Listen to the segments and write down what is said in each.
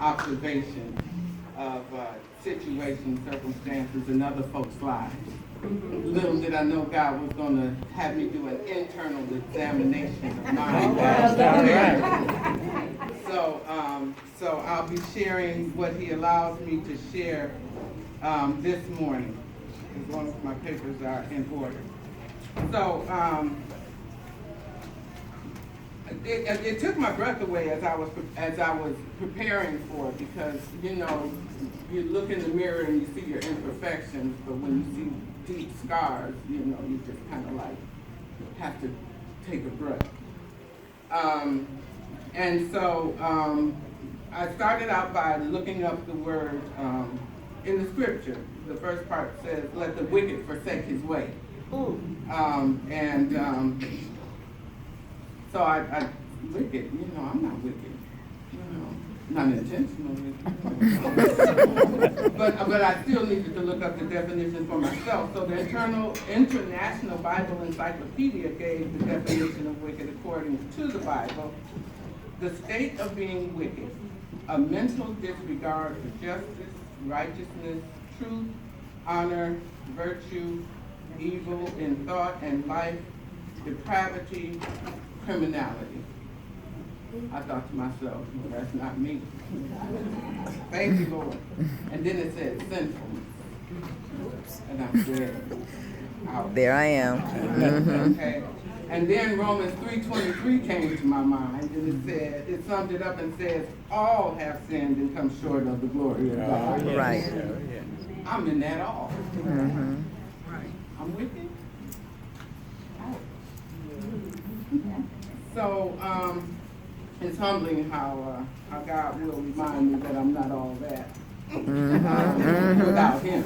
observation of situations, circumstances, and other folks' lives. Little did I know God was going to have me do an internal examination of mine. So I'll be sharing what He allows me to share this morning, as long as my papers are in order. So it took my breath away as I was preparing for it, because you look in the mirror and you see your imperfections, but when you see deep scars, you just kind of like have to take a breath. And so I started out by looking up the word in the scripture. The first part says, "Let the wicked forsake his way." So I wicked, I'm not wicked, not intentionally. but I still needed to look up the definition for myself. So the International Bible Encyclopedia gave the definition of wicked according to the Bible: the state of being wicked, a mental disregard for justice, righteousness, truth, honor, virtue, evil in thought and life, depravity, criminality. I thought to myself, well, that's not me. Thank you, Lord. And then it said sinfulness. And I said, ouch. There I am. Okay. And then Romans 3:23 came to my mind, and it summed it up and says, all have sinned and come short of the glory of God. Right. I'm in that all. Mm-hmm. I'm wicked. So it's humbling how God will remind me that I'm not all that without Him.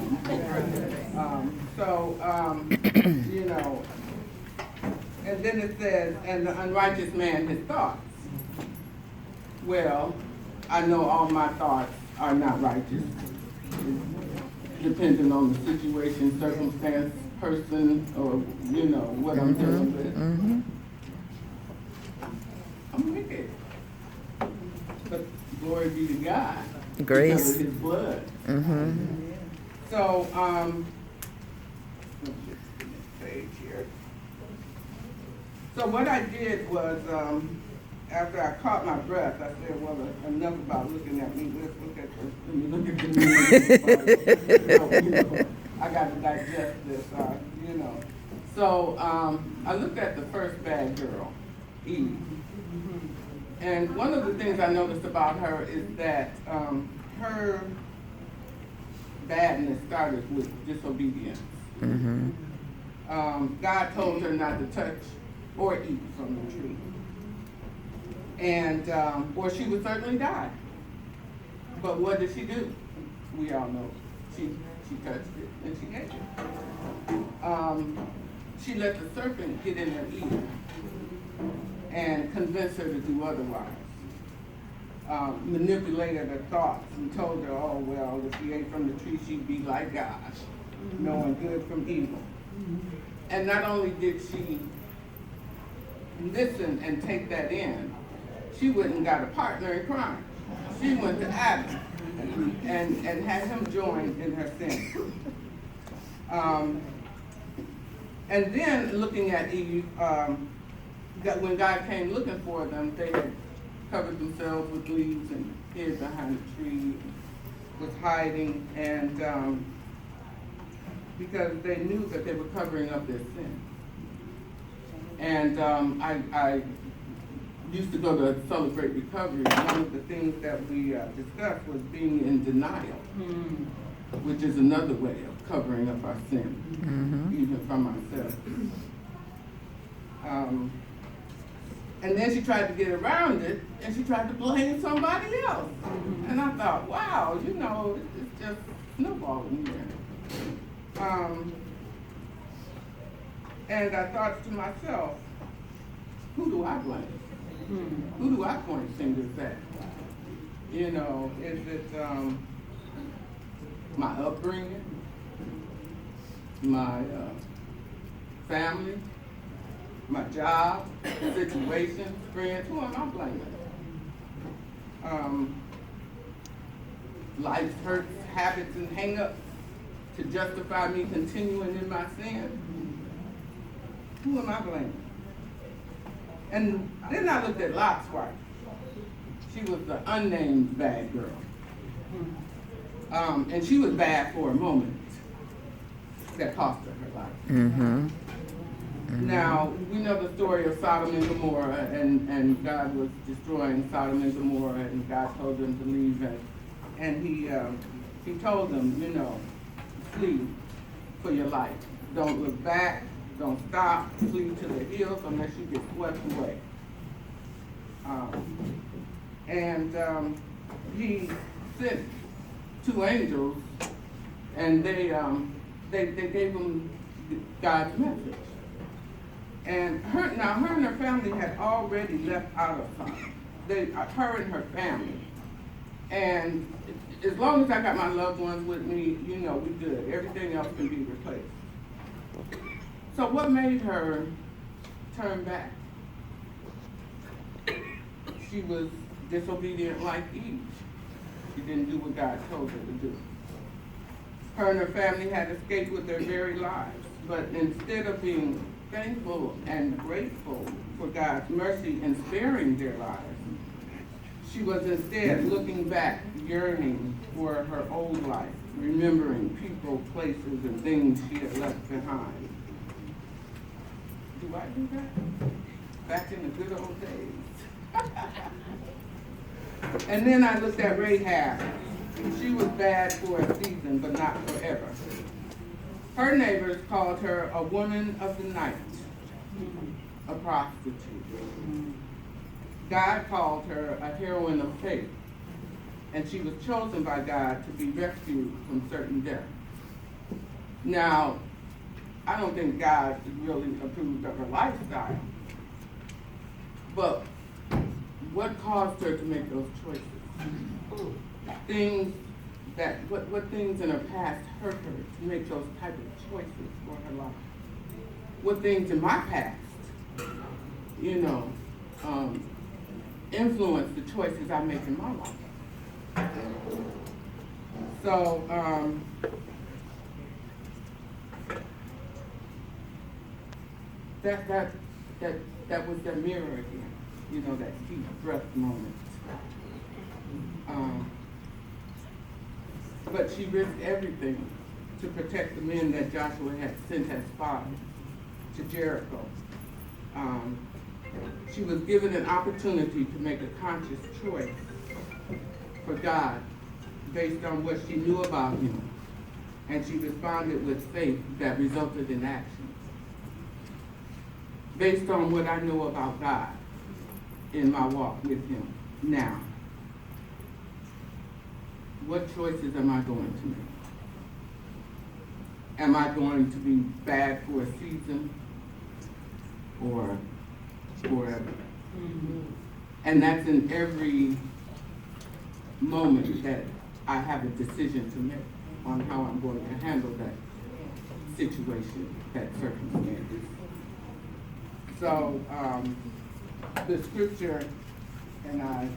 And then it says, and the unrighteous man his thoughts. Well, I know all my thoughts are not righteous, depending on the situation, circumstance, person, or what I'm dealing with. Mm-hmm. I'm wicked. But glory be to God. Grace. Because of His blood. Mm-hmm. So, let's just get this page here. So what I did was, after I caught my breath, I said, well, enough about looking at me. Let's look at the I got to digest this, So I looked at the first bad girl, Eve. And one of the things I noticed about her is that her badness started with disobedience. Mm-hmm. God told her not to touch or eat from the tree. And, or she would certainly die. But what did she do? We all know. She touched it and she ate it. She let the serpent get in her ear and convince her to do otherwise. Manipulated her thoughts and told her, oh, well, if she ate from the tree, she'd be like God, knowing good from evil. And not only did she listen and take that in, she went and got a partner in crime. She went to Adam and had him join in her sin. And then looking at Eve, when God came looking for them, they had covered themselves with leaves and hid behind a tree, was hiding, and because they knew that they were covering up their sin. And I used to go to Celebrate Recovery. One of the things that we discussed was being in denial, which is another way of covering up our sin, even from ourselves. And then she tried to get around it, and she tried to blame somebody else. And I thought, wow, it's just snowballing here. And I thought to myself, who do I blame? Who do I point fingers at? Is it my upbringing, my family, my job, situation, friends? Who am I blaming? life's hurts, habits, and hang-ups to justify me continuing in my sin, who am I blaming? And then I looked at Lot's wife. She was the unnamed bad girl. And she was bad for a moment that cost her her life. Mm-hmm. Now, we know the story of Sodom and Gomorrah, and God was destroying Sodom and Gomorrah, and God told them to leave, and he told them, you know, flee for your life. Don't look back, don't stop, flee to the hills unless you get swept away. He sent 2 angels, and they gave him God's message. And her and her family had already left out of Sodom. Her and her family. And as long as I got my loved ones with me, you know, we good. Everything else can be replaced. So what made her turn back? She was disobedient like Eve. She didn't do what God told her to do. Her and her family had escaped with their very lives, but instead of being thankful and grateful for God's mercy in sparing their lives, she was instead looking back, yearning for her old life, remembering people, places, and things she had left behind. Do I do that? Back in the good old days. And then I looked at Rahab. She was bad for a season, but not forever. Her neighbors called her a woman of the night, a prostitute. God called her a heroine of faith, and she was chosen by God to be rescued from certain death. Now, I don't think God really approved of her lifestyle, but what caused her to make those choices? Things that, what things in her past hurt her to make those type of choices for her life? What things in my past, you know, influence the choices I make in my life? So, that was the mirror again, you know, that deep breath moment. But she risked everything to protect the men that Joshua had sent as spies to Jericho. She was given an opportunity to make a conscious choice for God based on what she knew about him, and she responded with faith that resulted in action. Based on what I know about God in my walk with him now, what choices am I going to make? Am I going to be bad for a season or forever? Mm-hmm. And that's in every moment that I have a decision to make on how I'm going to handle that situation, that circumstance. So the scripture, and I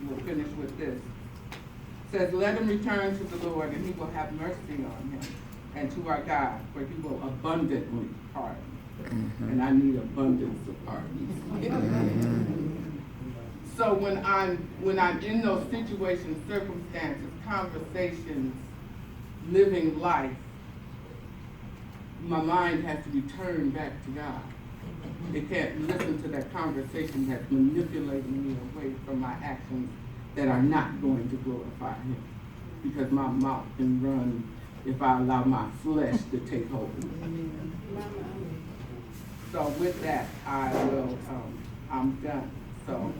will finish with this, says, let him return to the Lord, and he will have mercy on him, and to our God, for he will abundantly pardon. Mm-hmm. And I need abundance of pardon. Mm-hmm. So when I'm in those situations, circumstances, conversations, living life, my mind has to be turned back to God. It can't listen to that conversation that's manipulating me away from my actions that are not going to glorify him. Because my mouth can run if I allow my flesh to take hold. So with that, I'm done. So